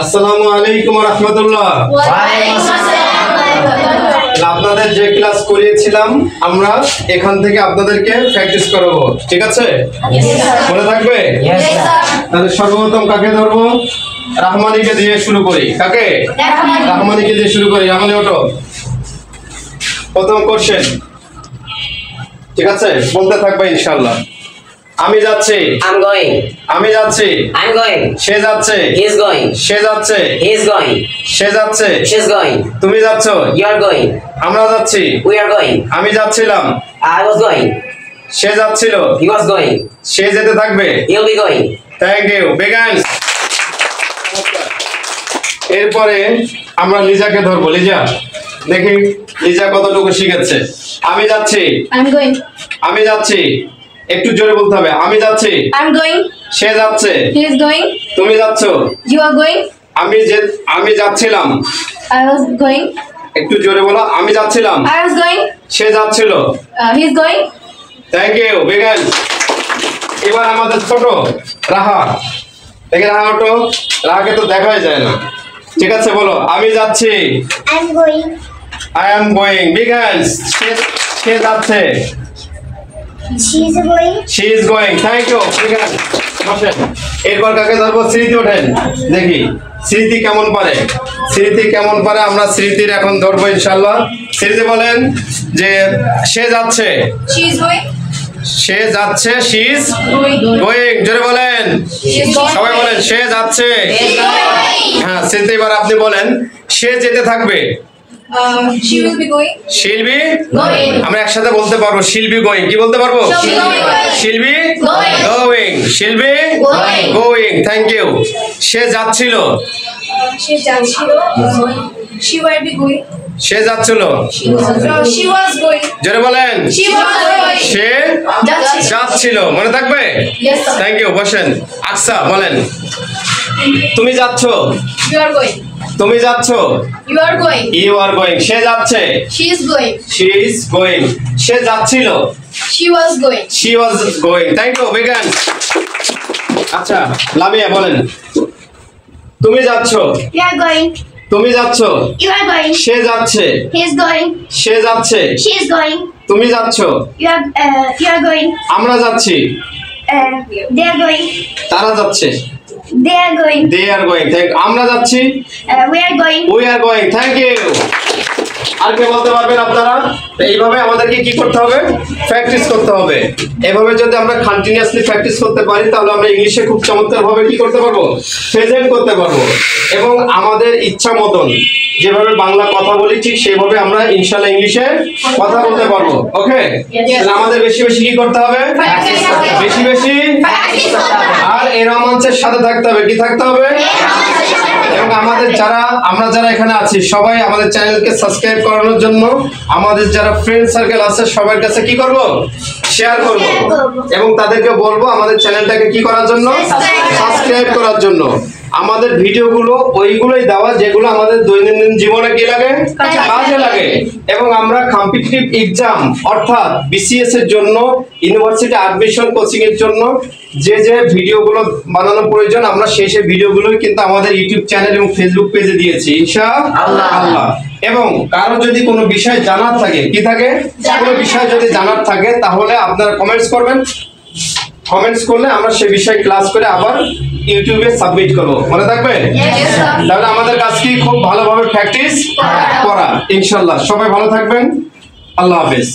আসসালামু আলাইকুম ওয়া রাহমাতুল্লাহ। আপনাদের যে ক্লাস করিয়েছিলাম আমরা এখান থেকে আপনাদেরকে প্র্যাকটিস করাবো, ঠিক আছে? মনে থাকবে? তাহলে সর্বপ্রথম কাকে ধরবো? রাহমানিকে দিয়ে শুরু করি। কাকে? রাহমানিকে দিয়ে শুরু করি। রাহমানি ওঠো। প্রথম কোশ্চেন, ঠিক আছে? বলতে থাকবে ইনশাআল্লাহ। আমি যাচ্ছি, I'm going. আমি যাচ্ছি, I'm going. সে যাচ্ছে, He is going. সে যাচ্ছে, He is going. সে যাচ্ছে, She is going. তুমি যাচ্ছ, You are going. আমরা যাচ্ছি, We are going. আমি যাচ্ছিলাম, I was going. সে যাচ্ছিল, He was going. সে যেতে থাকবে। He'll be going. Thank you, Bigan. এরপরে আমরা লিজাকে ধরবো। লিজা, দেখি লিজা কতটুকু শিখেছে। আমি যাচ্ছি, I'm going. আমি যাচ্ছি, একটু জোরে বলতে হবে। আমি যাচ্ছি, I'm going. সে যাচ্ছে, He is going. তুমি যাচ্ছ, You are going. আমি যাচ্ছিলাম, I was going. একটু জোরে বলো। আমি যাচ্ছিলাম, I was going. সে যাচ্ছিল। He is going. Thank you, Bigan. এবার আমাদের ছোট রাহা, দেখে রাহা ওঠো। রাহাকে তো দেখাই যায় না, ঠিক আছে? বলো আমি যাচ্ছি, I'm going. I am going. বিগান। সে যাচ্ছে, She's going. She is going. Thank you, বিগান। বসেন। এরপর কাকে ধরবো? স্মৃতি ওঠেন, দেখি স্মৃতি কেমন পারে। স্মৃতি কেমন পারে আমরা স্মৃতির এখন ধরবো ইনশাআল্লাহ। স্মৃতি বলেন যে সে যাচ্ছে, She is going. সে যাচ্ছে, শি ইজ Going. গোয়িং। জোরে বলেন, She is going. সবাই বলেন সে যাচ্ছে। হ্যাঁ, স্মৃতি এবার আপনি বলেন সে যেতে থাকবে। She will be going. শিলবি Going. আমরা একসাথে বলতে পারবো। She'll be going. কি বলতে পারবো? She'll be going. She'll be Going. Going. Thank you. সে যাচ্ছিল, She যাচ্ছিল. She will be going. সে যাচ্ছিল। She was going. জোরে বলেন She was going. সে যাচ্ছিল। মনে থাকবে? Yes, sir. Thank you. বসেন। আকসা বলেন তুমি যাচ্ছ, You are going. তুমি যাচ্ছ, You are going. You are going. সে যাচ্ছে, She is going. She is going. সে যাচ্ছিল, She was going. she was going. Thank you, বিগান। আচ্ছা, লামিয়া বলেন তুমি যাচ্ছ, You are going. তুমি যাচ্ছ, You are going. সে যাচ্ছে, He's going. সে যাচ্ছে, She is going. তুমি যাচ্ছ, You are going. আমরা যাচ্ছি, They are going. তারা যাচ্ছে, They are going. they are going. আমরা যাচ্ছি, We are going. we are going. Thank you. আর কে বলতে পারবেন আপনারা? তো এইভাবে আমাদেরকে কি করতে হবে? প্র্যাকটিস করতে হবে। এভাবে যদি আমরা কন্টিনিউয়াসলি প্র্যাকটিস করতে পারি তাহলে আমরা ইংলিশে খুব চমৎকারভাবে কি করতে পারবো? প্রেজেন্ট করতে পারবো। এবং আমাদের ইচ্ছা মতন যেভাবে বাংলা কথা বলি ঠিক সেইভাবে আমরা ইনশাআল্লাহ ইংলিশে কথা বলতে পারবো। ওকে? তাহলে আমাদের বেশি বেশি কি করতে হবে? বেশি বেশি আর এই রোমাঞ্চের সাথে থাকতে হবে। কি থাকতে হবে? এবং আমরা যারা এখানে আছি সবাই আমাদের চ্যানেলকে সাবস্ক্রাইব করানোর জন্য আমাদের যারা ফ্রেন্ড সার্কেল আছে সবার কাছে কি করব? শেয়ার করব এবং তাদেরকে বলবো আমাদের চ্যানেলটাকে কি করার জন্য? সাবস্ক্রাইব করার জন্য। আমাদের ভিডিওগুলো ওইগুলোই দেওয়া যেগুলো আমাদের দৈনন্দিন জীবনে কি লাগে? কাজে লাগে। এবং আমরা কম্পিটিটিভ এক্সাম অর্থাৎ বিসিএস এর জন্য, ইউনিভার্সিটি অ্যাডমিশন কোচিং এর জন্য যে ভিডিওগুলো বানানো প্রয়োজন আমরা সেই ভিডিওগুলোই কিন্তু আমাদের ইউটিউব চ্যানেল এবং ফেসবুক পেজে দিয়েছি ইনশাআল্লাহ। এবং কারো যদি কোনো বিষয় জানার থাকে, কি থাকে? কোনো বিষয় যদি জানার থাকে তাহলে আপনারা কমেন্টস করবেন। কমেন্টস করলে আমরা সেই বিষয়ে ক্লাস করে আবার ইউটিউবে সাবমিট করব। মনে থাকবে? তাহলে আমাদের কাজ কি খুব ভালোভাবে প্র্যাকটিস করা ইনশাআল্লাহ। সবাই ভালো থাকবেন। আল্লাহ হাফেজ।